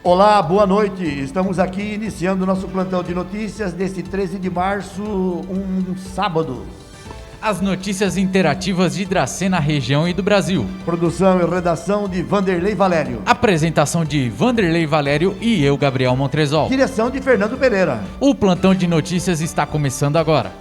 Olá, boa noite. Estamos aqui iniciando nosso plantão de notícias deste 13 de março, um sábado. As notícias interativas de Dracena, região e do Brasil. Produção e redação de Vanderlei Valério. Apresentação de Vanderlei Valério e eu, Gabriel Montresol. Direção de Fernando Pereira. O plantão de notícias está começando agora.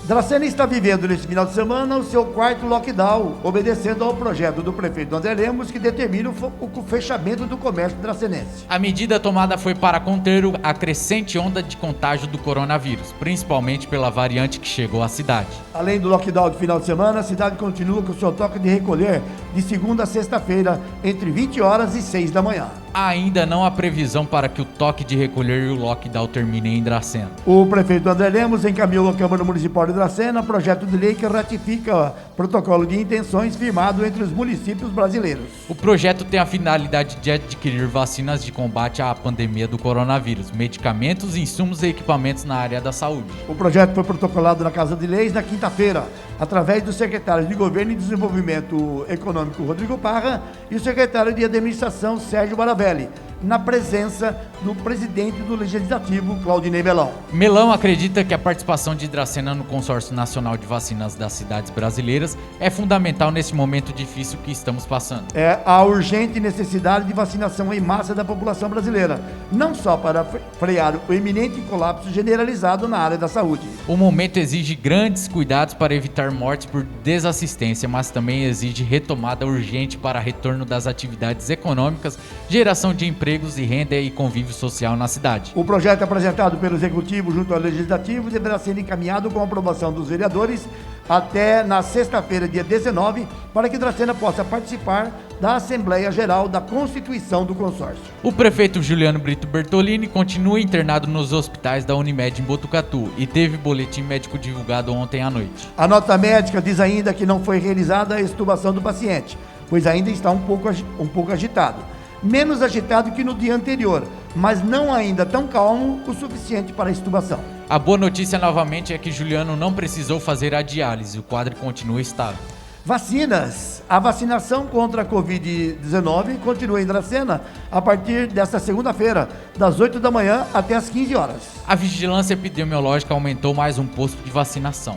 Dracena está vivendo neste final de semana o seu quarto lockdown, obedecendo ao projeto do prefeito André Lemos, que determina o fechamento do comércio dracenense. A medida tomada foi para conter a crescente onda de contágio do coronavírus, principalmente pela variante que chegou à cidade. Além do lockdown de final de semana, a cidade continua com o seu toque de recolher de segunda a sexta-feira, entre 20 horas e 6 da manhã. Ainda não há previsão para que o toque de recolher e o lockdown terminem em Dracena. O prefeito André Lemos encaminhou à Câmara Municipal de Dracena projeto de lei que ratifica protocolo de intenções firmado entre os municípios brasileiros. O projeto tem a finalidade de adquirir vacinas de combate à pandemia do coronavírus, medicamentos, insumos e equipamentos na área da saúde. O projeto foi protocolado na Casa de Leis na quinta-feira, através do secretário de Governo e Desenvolvimento Econômico, Rodrigo Parra, e o secretário de Administração, Sérgio Baravelli, na presença do presidente do Legislativo, Claudinei Melão. Melão acredita que a participação de Dracena no Consórcio Nacional de Vacinas das Cidades Brasileiras é fundamental nesse momento difícil que estamos passando. É a urgente necessidade de vacinação em massa da população brasileira, não só para frear o iminente colapso generalizado na área da saúde. O momento exige grandes cuidados para evitar mortes por desassistência, mas também exige retomada urgente para retorno das atividades econômicas, geração de empregos e renda e convívio social na cidade. O projeto apresentado pelo Executivo junto ao Legislativo deverá ser encaminhado com aprovação dos vereadores até na sexta-feira, dia 19, para que Dracena possa participar da Assembleia Geral da Constituição do Consórcio. O prefeito Juliano Brito Bertolini continua internado nos hospitais da Unimed em Botucatu e teve boletim médico divulgado ontem à noite. A nota médica diz ainda que não foi realizada a extubação do paciente, pois ainda está um pouco agitado. Menos agitado que no dia anterior, mas não ainda tão calmo o suficiente para a extubação. A boa notícia novamente é que Juliano não precisou fazer a diálise, o quadro continua estável. Vacinas. A vacinação contra a Covid-19 continua em Dracena a partir desta segunda-feira, das 8 da manhã até as 15 horas. A vigilância epidemiológica aumentou mais um posto de vacinação.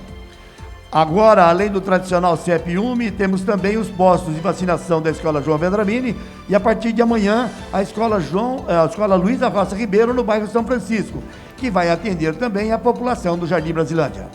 Agora, além do tradicional CEP-UME, temos também os postos de vacinação da Escola João Vendramini e a partir de amanhã a Escola Luiz da Roça Ribeiro no bairro São Francisco, que vai atender também a população do Jardim Brasilândia.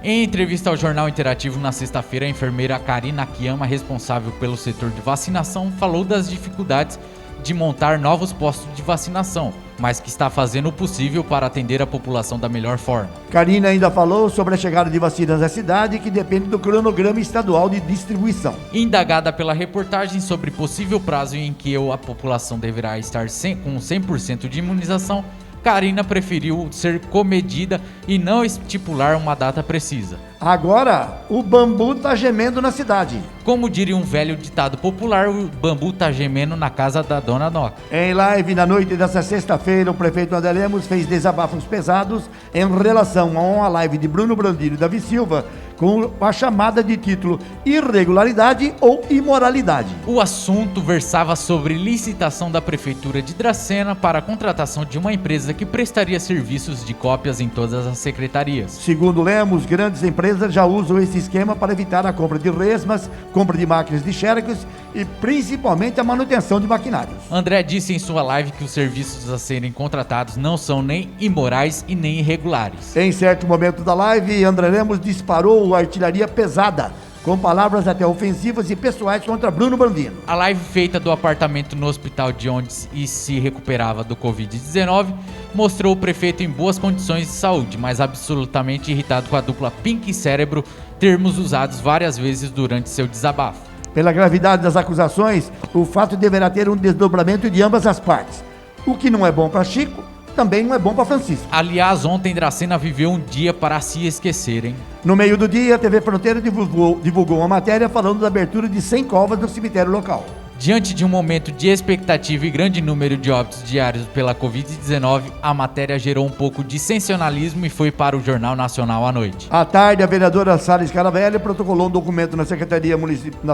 Em entrevista ao Jornal Interativo na sexta-feira, a enfermeira Karina Akiyama, responsável pelo setor de vacinação, falou das dificuldades de montar novos postos de vacinação, mas que está fazendo o possível para atender a população da melhor forma. Karina ainda falou sobre a chegada de vacinas à cidade, que depende do cronograma estadual de distribuição. Indagada pela reportagem sobre possível prazo em que a população deverá estar com 100% de imunização, Karina preferiu ser comedida e não estipular uma data precisa. Agora, o bambu tá gemendo na cidade. Como diria um velho ditado popular, o bambu tá gemendo na casa da Dona Noca. Em live na noite dessa sexta-feira, o prefeito André Lemos fez desabafos pesados em relação a uma live de Bruno Brandino e Davi Silva, com a chamada de título Irregularidade ou Imoralidade. O assunto versava sobre licitação da Prefeitura de Dracena para a contratação de uma empresa que prestaria serviços de cópias em todas as secretarias. Segundo Lemos, grandes empresas já usam esse esquema para evitar a compra de resmas, compra de máquinas de xerox e principalmente a manutenção de maquinários. André disse em sua live que os serviços a serem contratados não são nem imorais e nem irregulares. Em certo momento da live, André Lemos disparou artilharia pesada, com palavras até ofensivas e pessoais contra Bruno Brandino. A live feita do apartamento no hospital de onde se recuperava do Covid-19 mostrou o prefeito em boas condições de saúde, mas absolutamente irritado com a dupla Pink e Cérebro, termos usados várias vezes durante seu desabafo. Pela gravidade das acusações, o fato deverá ter um desdobramento de ambas as partes. O que não é bom para Chico, também não é bom para Francisco. Aliás, ontem Dracena viveu um dia para se esquecer, hein? No meio do dia, a TV Fronteira divulgou uma matéria falando da abertura de 100 covas no cemitério local. Diante de um momento de expectativa e grande número de óbitos diários pela Covid-19, a matéria gerou um pouco de sensacionalismo e foi para o Jornal Nacional à noite. À tarde, a vereadora Sara Scaravelli protocolou um documento na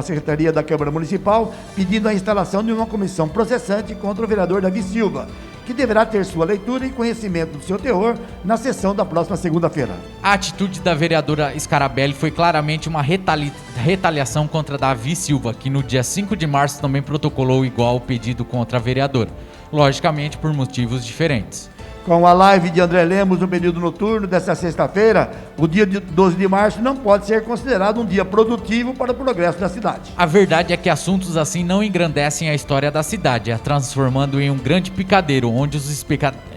Secretaria da Câmara Municipal pedindo a instalação de uma comissão processante contra o vereador Davi Silva, que deverá ter sua leitura e conhecimento do seu teor na sessão da próxima segunda-feira. A atitude da vereadora Scarabelli foi claramente uma retaliação contra Davi Silva, que no dia 5 de março também protocolou igual pedido contra a vereadora, logicamente por motivos diferentes. Com a live de André Lemos no período noturno desta sexta-feira, o dia de 12 de março não pode ser considerado um dia produtivo para o progresso da cidade. A verdade é que assuntos assim não engrandecem a história da cidade, a transformando em um grande picadeiro, onde os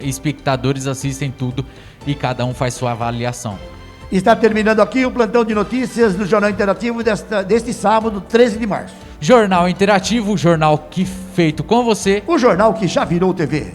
espectadores assistem tudo e cada um faz sua avaliação. Está terminando aqui o plantão de notícias do Jornal Interativo deste sábado, 13 de março. Jornal Interativo, o jornal que feito com você. O jornal que já virou TV.